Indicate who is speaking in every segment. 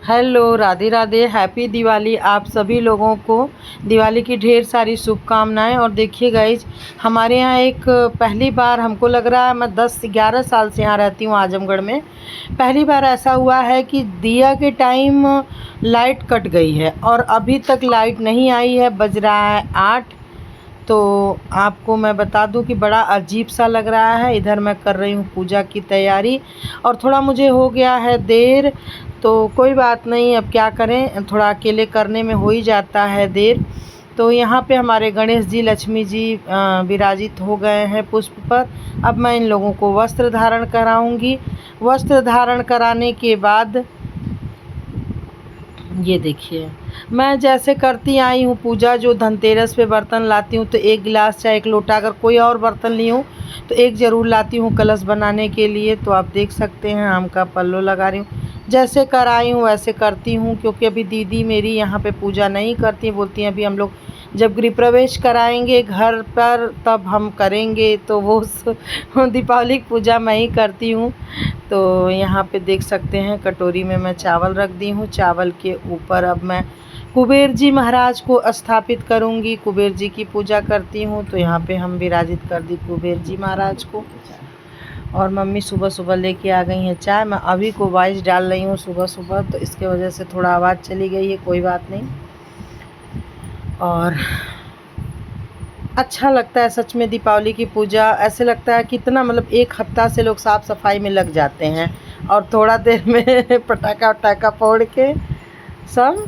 Speaker 1: Hello, Radhe Radhe, happy Diwali. आप सभी लोगों को दिवाली की ढेर सारी शुभकामनाएं। और देखिए गाइज, हमारे यहाँ एक पहली बार, हमको लग रहा है, मैं 10-11 साल से यहाँ रहती हूँ आजमगढ़ में। पहली बार ऐसा हुआ है कि दिया के टाइम लाइट कट गई है और अभी तक लाइट नहीं आई है। बज रहा है 8। तो आपको मैं बता दूं कि बड़ा अजीब सा लग रहा है। इधर मैं कर रही हूँ पूजा की तैयारी और थोड़ा मुझे हो गया है देर, तो कोई बात नहीं, अब क्या करें, थोड़ा अकेले करने में हो ही जाता है देर। तो यहाँ पे हमारे गणेश जी, लक्ष्मी जी विराजित हो गए हैं पुष्प पर। अब मैं इन लोगों को वस्त्र धारण कराऊंगी। वस्त्र धारण कराने के बाद ये देखिए, मैं जैसे करती आई हूँ पूजा, जो धनतेरस पे बर्तन लाती हूँ तो एक गिलास चाहे एक लोटा, अगर कोई और बर्तन ली हूँ तो एक ज़रूर लाती हूँ कलश बनाने के लिए। तो आप देख सकते हैं, आम का पल्लो लगा रही हूँ। जैसे कर आई हूँ वैसे करती हूँ, क्योंकि अभी दीदी मेरी यहाँ पे पूजा नहीं करती, बोलती हैं अभी हम लोग जब गृह प्रवेश कराएंगे घर पर तब हम करेंगे। तो वो दीपावली की पूजा मैं ही करती हूँ। तो यहाँ पे देख सकते हैं, कटोरी में मैं चावल रख दी हूँ। चावल के ऊपर अब मैं कुबेर जी महाराज को स्थापित करूँगी। कुबेर जी की पूजा करती हूँ, तो यहाँ पे हम विराजित कर दी कुबेर जी महाराज को। और मम्मी सुबह सुबह लेके आ गई हैं चाय। मैं अभी को वॉइस डाल रही हूँ सुबह सुबह, तो इसके वजह से थोड़ा आवाज़ चली गई है, कोई बात नहीं। और अच्छा लगता है सच में दीपावली की पूजा। ऐसे लगता है कितना, मतलब एक हफ्ता से लोग साफ़ सफाई में लग जाते हैं और थोड़ा देर में पटाखा वटाखा फोड़ के सब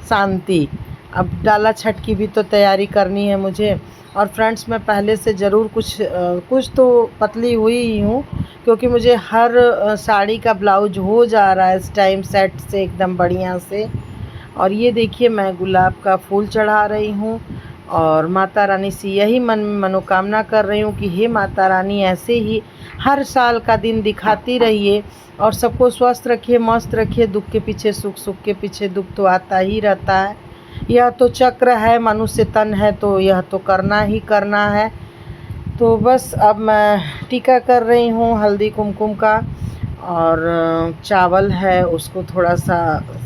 Speaker 1: शांति। अब डाला छठ की भी तो तैयारी करनी है मुझे। और फ्रेंड्स, मैं पहले से ज़रूर कुछ तो पतली हुई ही हूँ, क्योंकि मुझे हर साड़ी का ब्लाउज हो जा रहा है इस टाइम सेट से एकदम बढ़िया से। और ये देखिए, मैं गुलाब का फूल चढ़ा रही हूँ और माता रानी से यही मनोकामना कर रही हूँ कि हे माता रानी, ऐसे ही हर साल का दिन दिखाती रहिए और सबको स्वस्थ रखिए, मस्त रखिए। दुख के पीछे सुख, सुख के पीछे दुख तो आता ही रहता है। यह तो चक्र है, मनुष्य तन है, तो यह तो करना ही करना है। तो बस अब मैं टीका कर रही हूँ हल्दी कुमकुम का, और चावल है उसको थोड़ा सा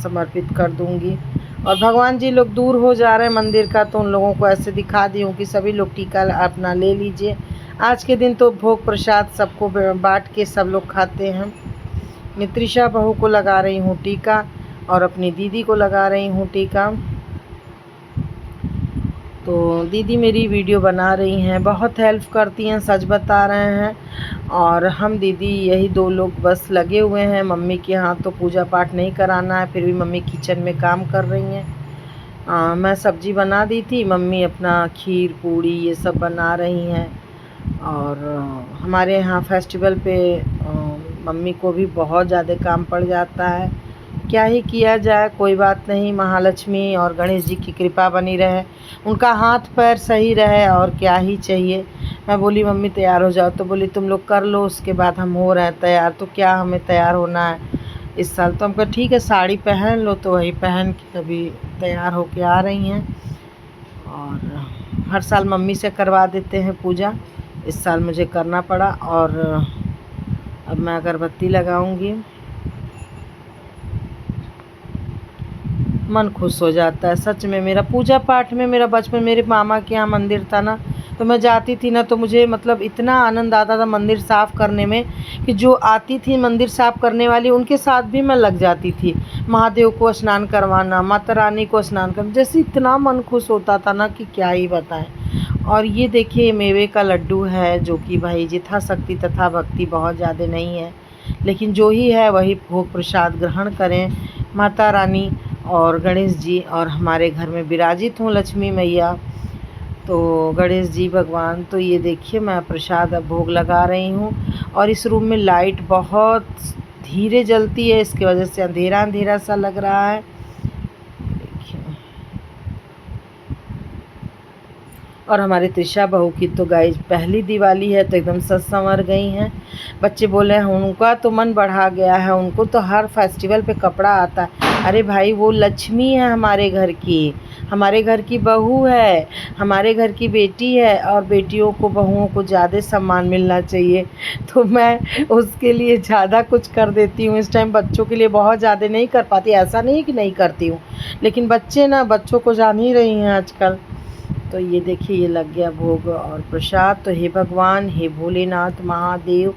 Speaker 1: समर्पित कर दूंगी। और भगवान जी लोग दूर हो जा रहे हैं मंदिर का, तो उन लोगों को ऐसे दिखा दी हूँ कि सभी लोग टीका अपना ले लीजिए। आज के दिन तो भोग प्रसाद सबको बांट के सब लोग खाते हैं। नित्रिशा बहू को लगा रही हूँ टीका और अपनी दीदी को लगा रही हूँ टीका। तो दीदी मेरी वीडियो बना रही हैं, बहुत हेल्प करती हैं, सच बता रहे हैं। और हम दीदी यही दो लोग बस लगे हुए हैं। मम्मी के यहाँ तो पूजा पाठ नहीं कराना है, फिर भी मम्मी किचन में काम कर रही हैं। मैं सब्जी बना दी थी, मम्मी अपना खीर पूड़ी ये सब बना रही हैं। और हमारे यहाँ फेस्टिवल पे मम्मी को भी बहुत ज़्यादा काम पड़ जाता है। क्या ही किया जाए, कोई बात नहीं। महालक्ष्मी और गणेश जी की कृपा बनी रहे, उनका हाथ पैर सही रहे, और क्या ही चाहिए। मैं बोली मम्मी तैयार हो जाओ, तो बोली तुम लोग कर लो, उसके बाद हम हो रहे हैं तैयार। तो क्या हमें तैयार होना है इस साल, तो हम कहा ठीक है साड़ी पहन लो। तो वही पहन के अभी तैयार होके आ रही हैं। और हर साल मम्मी से करवा देते हैं पूजा, इस साल मुझे करना पड़ा। और अब मैं अगरबत्ती लगाऊंगी। मन खुश हो जाता है सच में। मेरा पूजा पाठ में, मेरा बचपन, मेरे मामा के यहाँ मंदिर था ना, तो मैं जाती थी ना, तो मुझे मतलब इतना आनंद आता था मंदिर साफ़ करने में, कि जो आती थी मंदिर साफ़ करने वाली उनके साथ भी मैं लग जाती थी। महादेव को स्नान करवाना, माता रानी को स्नान करना, जैसे इतना मन खुश होता था ना कि क्या ही बताएं। और ये देखिए मेवे का लड्डू है, जो कि भाई यथाशक्ति तथा भक्ति बहुत ज़्यादा नहीं है, लेकिन जो ही है वही भोग प्रसाद ग्रहण करें। माता रानी और गणेश जी और हमारे घर में विराजित हूँ लक्ष्मी मैया, तो गणेश जी भगवान। तो ये देखिए, मैं प्रसाद अब भोग लगा रही हूँ। और इस रूम में लाइट बहुत धीरे जलती है, इसकी वजह से अंधेरा अंधेरा सा लग रहा है। और हमारी त्रिशा बहू की तो गाइज पहली दिवाली है, तो एकदम सज संवर गई हैं। बच्चे बोले हैं उनका तो मन बढ़ा गया है, उनको तो हर फेस्टिवल पे कपड़ा आता है। अरे भाई, वो लक्ष्मी है हमारे घर की, हमारे घर की बहू है, हमारे घर की बेटी है, और बेटियों को बहुओं को ज़्यादा सम्मान मिलना चाहिए। तो मैं उसके लिए ज़्यादा कुछ कर देती हूँ इस टाइम, बच्चों के लिए बहुत ज़्यादा नहीं कर पाती, ऐसा नहीं कि नहीं करती हूँ, लेकिन बच्चे ना, बच्चों को जान ही रही हैं आजकल। तो ये देखिए, ये लग गया भोग और प्रसाद। तो हे भगवान, हे भोलेनाथ महादेव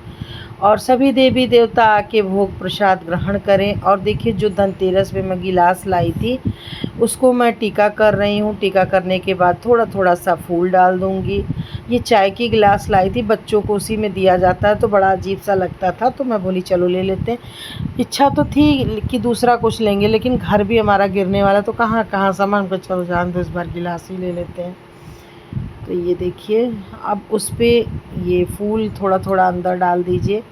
Speaker 1: और सभी देवी देवता आके भोग प्रसाद ग्रहण करें। और देखिए, जो धनतेरस में मैं गिलास लाई थी उसको मैं टीका कर रही हूँ। टीका करने के बाद थोड़ा थोड़ा सा फूल डाल दूँगी। ये चाय की गिलास लाई थी, बच्चों को उसी में दिया जाता है, तो बड़ा अजीब सा लगता था, तो मैं बोली चलो ले लेते हैं। इच्छा तो थी कि दूसरा कुछ लेंगे, लेकिन घर भी हमारा गिरने वाला, तो कहाँ कहाँ सामान को, चलो जान दो, इस बार गिलास ही ले लेते हैं। तो ये देखिए, अब उस पर ये फूल थोड़ा थोड़ा अंदर डाल दीजिए।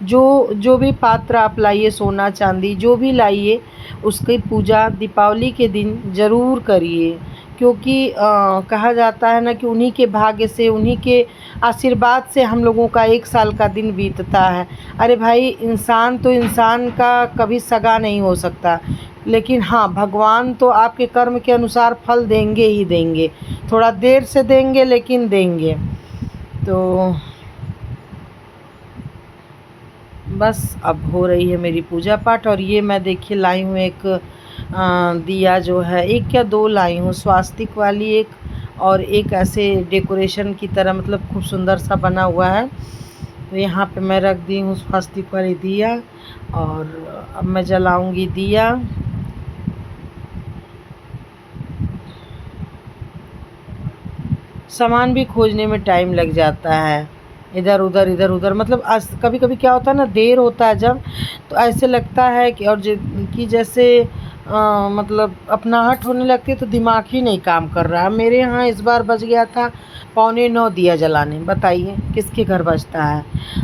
Speaker 1: जो भी पात्र आप लाइए, सोना चांदी जो भी लाइए, उसकी पूजा दीपावली के दिन ज़रूर करिए, क्योंकि कहा जाता है ना कि उन्हीं के भाग्य से, उन्हीं के आशीर्वाद से हम लोगों का एक साल का दिन बीतता है। अरे भाई, इंसान तो इंसान का कभी सगा नहीं हो सकता, लेकिन हाँ, भगवान तो आपके कर्म के अनुसार फल देंगे ही देंगे, थोड़ा देर से देंगे लेकिन देंगे। तो बस अब हो रही है मेरी पूजा पाठ। और ये मैं देखिए लाई हूँ एक दिया, जो है एक या दो लाई हूँ, स्वास्तिक वाली एक, और एक ऐसे डेकोरेशन की तरह, मतलब खूब सुंदर सा बना हुआ है। तो यहाँ पे मैं रख दी हूँ स्वास्तिक वाली दिया, और अब मैं जलाऊंगी दिया। सामान भी खोजने में टाइम लग जाता है, इधर उधर, मतलब कभी कभी क्या होता है ना, देर होता है जब, तो ऐसे लगता है कि, और कि जैसे मतलब अपनाहट होने लगती है, तो दिमाग ही नहीं काम कर रहा है। मेरे यहाँ इस बार बज गया था 8:45 दिया जलाने, बताइए किसके घर बजता है।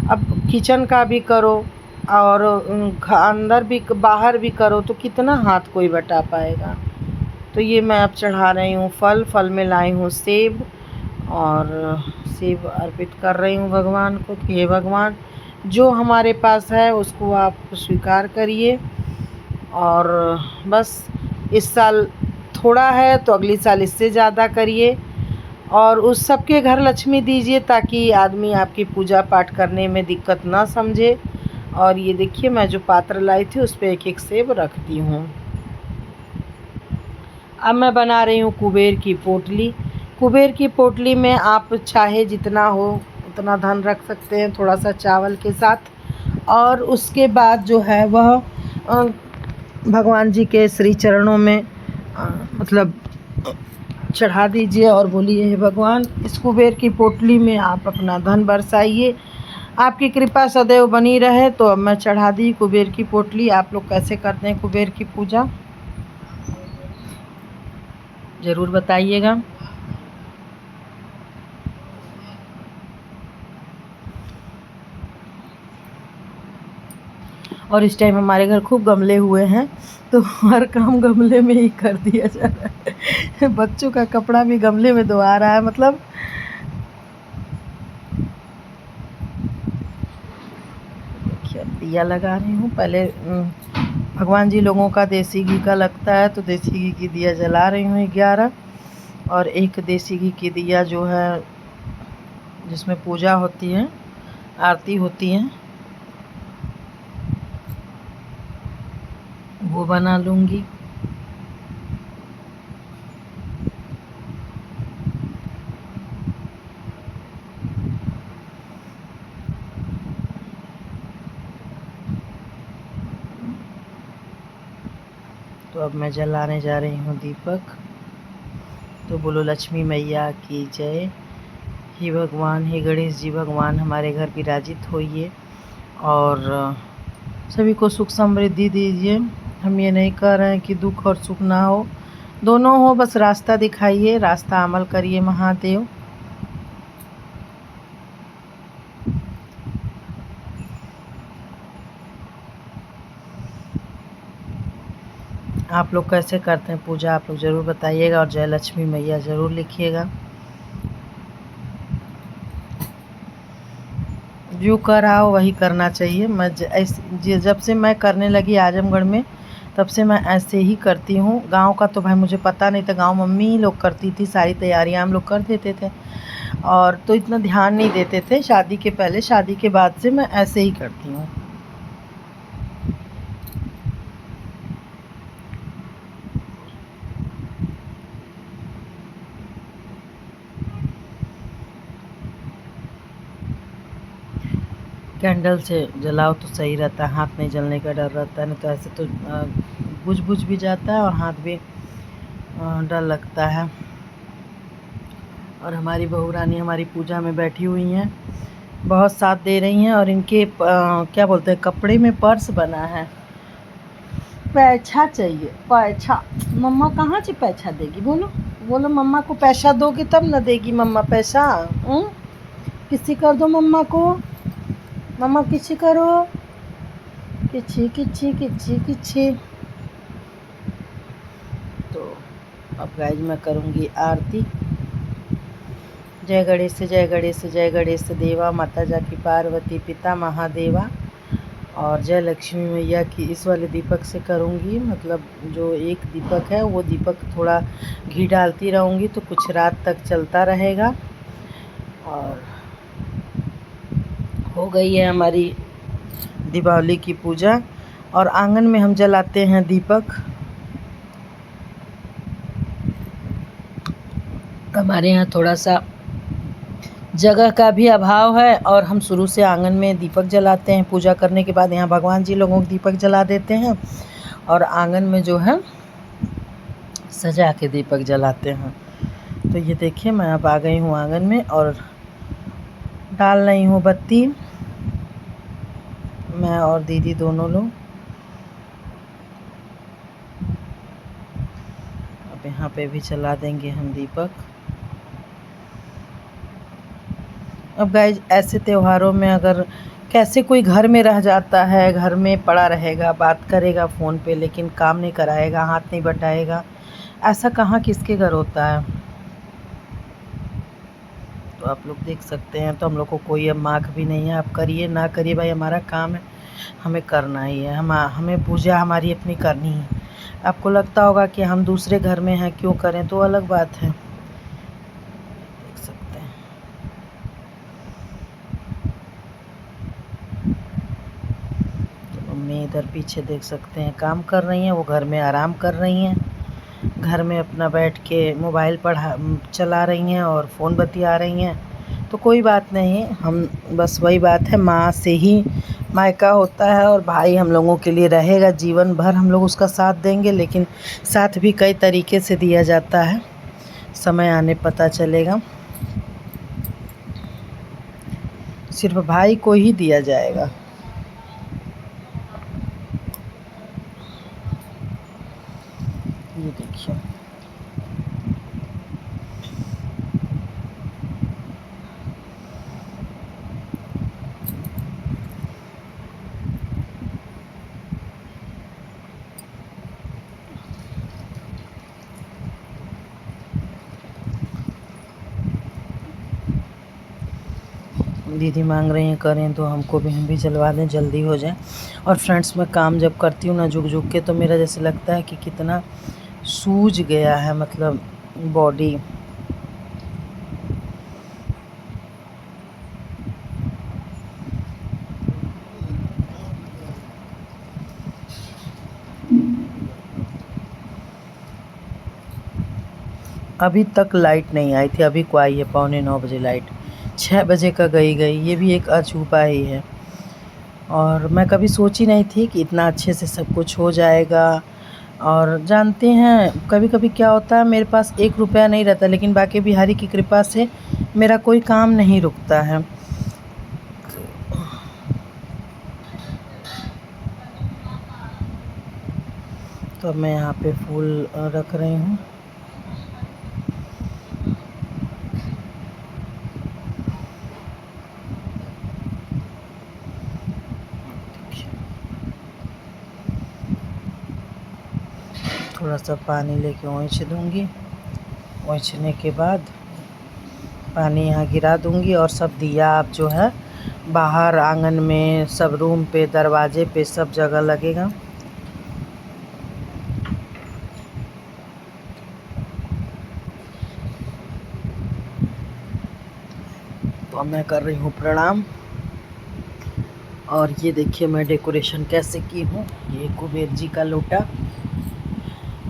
Speaker 1: अब किचन का भी करो और अंदर भी, बाहर भी करो, तो कितना हाथ कोई बटा पाएगा। तो ये मैं अब चढ़ा रही हूँ फल में लाई हूँ सेब, और सेब अर्पित कर रही हूँ भगवान को कि हे भगवान, जो हमारे पास है उसको आप स्वीकार करिए। और बस इस साल थोड़ा है, तो अगली साल इससे ज़्यादा करिए, और उस सबके घर लक्ष्मी दीजिए, ताकि आदमी आपकी पूजा पाठ करने में दिक्कत ना समझे। और ये देखिए, मैं जो पात्र लाई थी उस पर एक एक सेब रखती हूँ। अब मैं बना रही हूँ कुबेर की पोटली। कुबेर की पोटली में आप चाहे जितना हो उतना धन रख सकते हैं, थोड़ा सा चावल के साथ। और उसके बाद जो है वह भगवान जी के श्री चरणों में मतलब चढ़ा दीजिए, और बोलिए हे भगवान, इस कुबेर की पोटली में आप अपना धन बरसाइए, आपकी कृपा सदैव बनी रहे। तो अब मैं चढ़ा दी कुबेर की पोटली। आप लोग कैसे करते हैं कुबेर की पूजा, ज़रूर बताइएगा। और इस टाइम हमारे घर खूब गमले हुए हैं, तो हर काम गमले में ही कर दिया जा रहा है। बच्चों का कपड़ा भी गमले में धोआ रहा है, मतलब देखिए दिया लगा रही हूँ। पहले भगवान जी लोगों का देसी घी का लगता है, तो देसी घी की दिया जला रही हूँ 11, और एक देसी घी की दिया जो है जिसमें पूजा होती है, आरती होती है, वो बना लूँगी। तो अब मैं जलाने जा रही हूँ दीपक। तो बोलो लक्ष्मी मैया की जय। हे भगवान, हे गणेश जी भगवान, हमारे घर विराजित होइए और सभी को सुख समृद्धि दीजिए। हम ये नहीं कह रहे हैं कि दुख और सुख ना हो, दोनों हो, बस रास्ता दिखाइए, रास्ता अमल करिए महादेव। आप लोग कैसे करते हैं पूजा, आप लोग ज़रूर बताइएगा, और जय लक्ष्मी मैया ज़रूर लिखिएगा। जो कर रहा हो वही करना चाहिए। जब से मैं करने लगी आजमगढ़ में, तब से मैं ऐसे ही करती हूँ। गांव का तो भाई मुझे पता नहीं था, गांव मम्मी ही लोग करती थी, सारी तैयारियां हम लोग कर देते थे और तो इतना ध्यान नहीं देते थे शादी के पहले। शादी के बाद से मैं ऐसे ही करती हूँ। कैंडल से जलाओ तो सही रहता है, हाथ नहीं जलने का डर रहता है, नहीं तो ऐसे तो बुझ बुझ भी जाता है और हाथ भी डर लगता है। और हमारी बहू रानी हमारी पूजा में बैठी हुई हैं, बहुत साथ दे रही हैं। और इनके क्या बोलते हैं, कपड़े में पर्स बना है। पैसा चाहिए, पैसा। मम्मा कहाँ से पैसा देगी? बोलो बोलो, मम्मा को पैसा दोगे तब ना देगी मम्मा पैसा। किसी कर दो मम्मा को, मम्मा किसी करो, किसी किसी किसी किसी। तो अब गाइज मैं करूँगी आरती। जय गणेश जय गणेश जय गणेश देवा, माता जाकी पार्वती पिता महादेवा। और जय लक्ष्मी मैया की इस वाले दीपक से करूँगी। मतलब जो एक दीपक है वो दीपक थोड़ा घी डालती रहूँगी तो कुछ रात तक चलता रहेगा। और हो गई है हमारी दीपावली की पूजा। और आंगन में हम जलाते हैं दीपक। हमारे यहाँ थोड़ा सा जगह का भी अभाव है और हम शुरू से आंगन में दीपक जलाते हैं। पूजा करने के बाद यहाँ भगवान जी लोगों को दीपक जला देते हैं और आंगन में जो है सजा के दीपक जलाते हैं। तो ये देखिए मैं अब आ गई हूँ आंगन में और डाल रही हूँ बत्ती, मैं और दीदी दोनों लोग। अब यहाँ पे भी जला देंगे हम दीपक। अब गाइज ऐसे त्योहारों में अगर कैसे कोई घर में रह जाता है, घर में पड़ा रहेगा, बात करेगा फ़ोन पे लेकिन काम नहीं कराएगा, हाथ नहीं बटाएगा, ऐसा कहाँ किसके घर होता है। तो आप लोग देख सकते हैं। तो हम लोग को कोई अब मार्क भी नहीं है, आप करिए ना करिए भाई, हमारा काम है, हमें करना ही है। हमें पूजा हमारी अपनी करनी है। आपको लगता होगा कि हम दूसरे घर में हैं क्यों करें, तो अलग बात है। देख सकते हैं तो मम्मी इधर पीछे देख सकते हैं काम कर रही हैं, वो घर में आराम कर रही हैं। घर में अपना बैठ के मोबाइल चला रही हैं और फ़ोन बतिया रही हैं। तो कोई बात नहीं, हम बस वही बात है, माँ से ही मायका होता है और भाई हम लोगों के लिए रहेगा जीवन भर। हम लोग उसका साथ देंगे, लेकिन साथ भी कई तरीके से दिया जाता है, समय आने पता चलेगा। सिर्फ भाई को ही दिया जाएगा। ये देखिए दीदी मांग रही हैं करें तो हमको भी, हम भी जलवा दें, जल्दी हो जाए। और फ्रेंड्स मैं काम जब करती हूँ ना झुक झुक के, तो मेरा जैसे लगता है कि कितना सूज गया है, मतलब बॉडी। अभी तक लाइट नहीं आई थी, अभी को आई है 8:45 लाइट। 6 बजे का गई, ये भी एक अछूपा ही है। और मैं कभी सोची नहीं थी कि इतना अच्छे से सब कुछ हो जाएगा। और जानते हैं कभी कभी क्या होता है, मेरे पास 1 रुपया नहीं रहता, लेकिन बाकी बिहारी की कृपा से मेरा कोई काम नहीं रुकता है। तो मैं यहाँ पे फूल रख रही हूँ। थोड़ा सा पानी लेके ओंछ दूँगी, ओंछने के बाद पानी यहाँ गिरा दूँगी। और सब दिया आप जो है बाहर आंगन में, सब रूम पे, दरवाजे पे, सब जगह लगेगा। तो अब मैं कर रही हूँ प्रणाम। और ये देखिए मैं डेकोरेशन कैसे की हूँ। ये कुबेर जी का लोटा।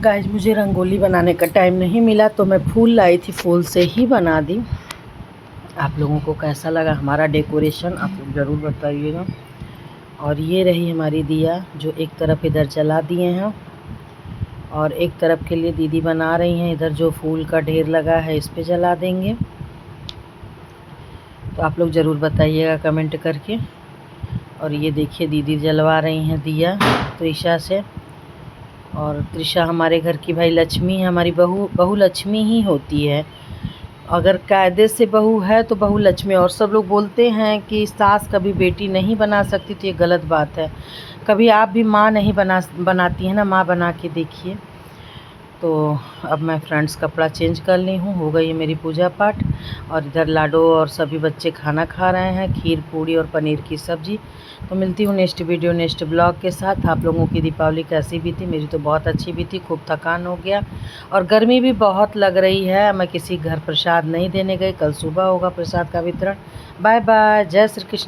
Speaker 1: गाइस मुझे रंगोली बनाने का टाइम नहीं मिला तो मैं फूल लाई थी, फूल से ही बना दी। आप लोगों को कैसा लगा हमारा डेकोरेशन आप लोग ज़रूर बताइएगा। और ये रही हमारी दिया जो एक तरफ इधर जला दिए हैं और एक तरफ के लिए दीदी बना रही हैं। इधर जो फूल का ढेर लगा है इस पे जला देंगे। तो आप लोग ज़रूर बताइएगा कमेंट करके। और ये देखिए दीदी जलवा रही हैं दिया त्रिशा से। और त्रिशा हमारे घर की भाई लक्ष्मी है, हमारी बहू लक्ष्मी ही होती है। अगर कायदे से बहू है तो बहू लक्ष्मी। और सब लोग बोलते हैं कि सास कभी बेटी नहीं बना सकती, तो ये गलत बात है। कभी आप भी माँ नहीं बनाती हैं ना, माँ बना के देखिए। तो अब मैं फ्रेंड्स कपड़ा चेंज कर ली हूँ, हो गई है मेरी पूजा पाठ। और इधर लाडो और सभी बच्चे खाना खा रहे हैं, खीर पूड़ी और पनीर की सब्ज़ी। तो मिलती हूँ नेक्स्ट वीडियो नेक्स्ट ब्लॉग के साथ। आप लोगों की दीपावली कैसी भी थी? मेरी तो बहुत अच्छी भी थी, खूब थकान हो गया और गर्मी भी बहुत लग रही है। मैं किसी घर प्रसाद नहीं देने गई, कल सुबह होगा प्रसाद का वितरण। बाय बाय, जय श्री कृष्ण।